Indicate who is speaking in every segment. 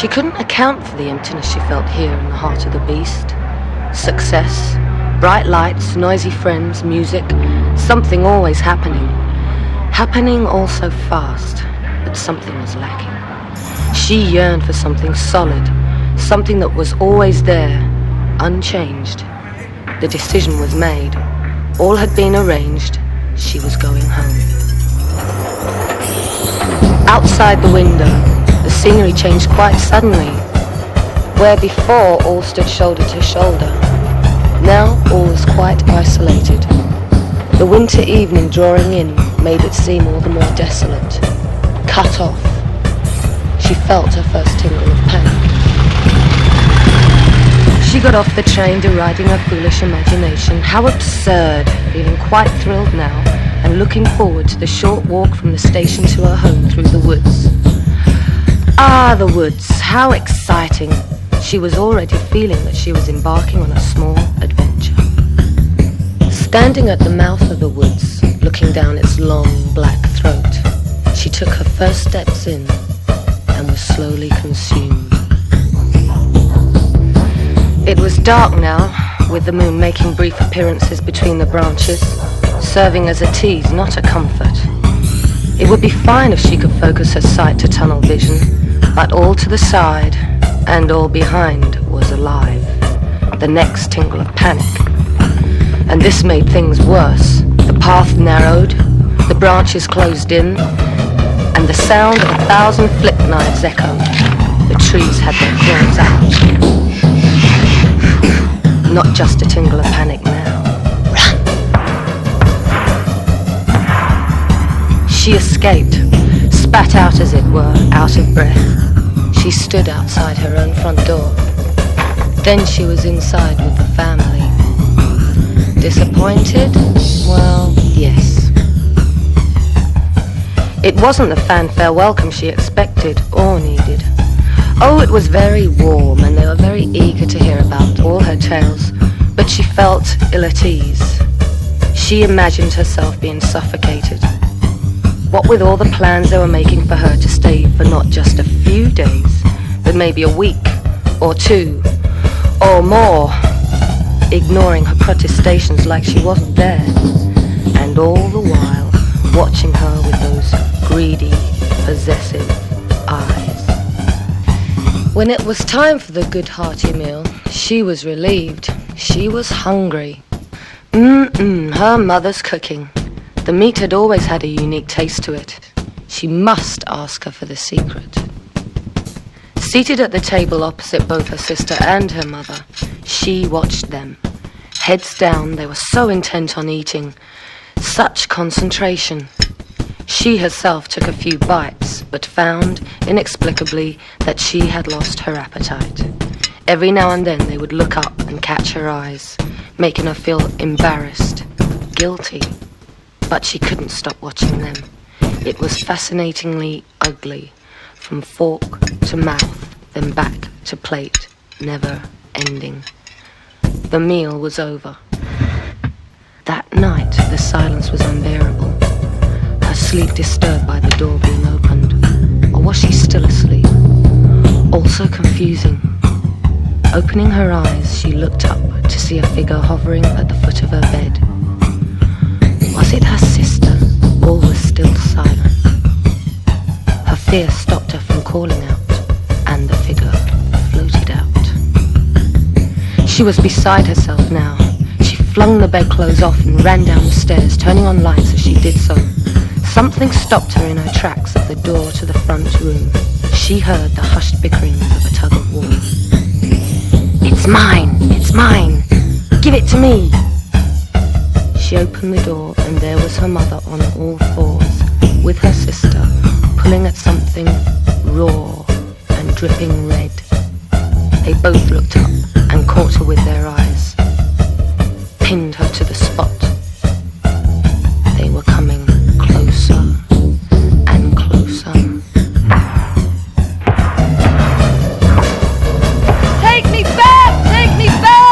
Speaker 1: She couldn't account for the emptiness she felt here in the heart of the beast. Success, bright lights, noisy friends, music, something always happening. Happening all so fast, but something was lacking. She yearned for something solid, something that was always there, unchanged. The decision was made. All had been arranged. She was going home. Outside the window, the scenery changed quite suddenly. Where before all stood shoulder to shoulder, now all was quite isolated. The winter evening drawing in made it seem all the more desolate, cut off. She felt her first tingle of panic. She got off the train deriding her foolish imagination. How absurd, feeling quite thrilled now, and looking forward to the short walk from the station to her home through the woods. Ah, the woods, how exciting. She was already feeling that she was embarking on a small adventure. Standing at the mouth of the woods, looking down its long black throat, she took her first steps in and was slowly consumed. It was dark now, with the moon making brief appearances between the branches, serving as a tease, not a comfort. It would be fine if she could focus her sight to tunnel vision, but all to the side and all behind was alive. The next tingle of panic. And this made things worse. The path narrowed, the branches closed in, and the sound of 1,000 flip knives echoed. The trees had their claws out. Not just a tingle of panic now. Run! She escaped, spat out as it were, out of breath. She stood outside her own front door. Then she was inside with the family. Disappointed? Well, yes. It wasn't the fanfare welcome she expected or needed. Oh, it was very warm, and they were very eager to hear about all her tales, but she felt ill at ease. She imagined herself being suffocated. What with all the plans they were making for her to stay for not just a few days, but maybe a week, or 2, or more, ignoring her protestations like she wasn't there, and all the while watching her with those greedy, possessive eyes. When it was time for the good hearty meal, she was relieved. She was hungry. Her mother's cooking. The meat had always had a unique taste to it. She must ask her for the secret. Seated at the table opposite both her sister and her mother, she watched them. Heads down, they were so intent on eating. Such concentration. She herself took a few bites, but found, inexplicably, that she had lost her appetite. Every now and then they would look up and catch her eyes, making her feel embarrassed, guilty. But she couldn't stop watching them. It was fascinatingly ugly, from fork to mouth, then back to plate, never ending. The meal was over. That night, the silence was unbearable. Her sleep disturbed by the door being opened. Or was she still asleep? Also confusing. Opening her eyes, she looked up to see a figure hovering at the foot of her bed. Was it her sister? All was still silent. Her fear stopped her from calling out, and the figure floated out. She was beside herself now. She flung the bedclothes off and ran down the stairs, turning on lights as she did so. Something stopped her in her tracks at the door to the front room. She heard the hushed bickerings of a tug of war. "It's mine! It's mine! Give it to me!" She opened the door, and there was her mother on all fours, with her sister, pulling at something raw and dripping red. They both looked up and caught her with their eyes, pinned her to the spot. They were coming closer and closer. Take me back! Take me back!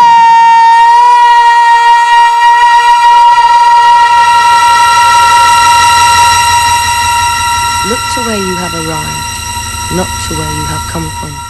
Speaker 1: Look to where you have arrived, not to where you have come from.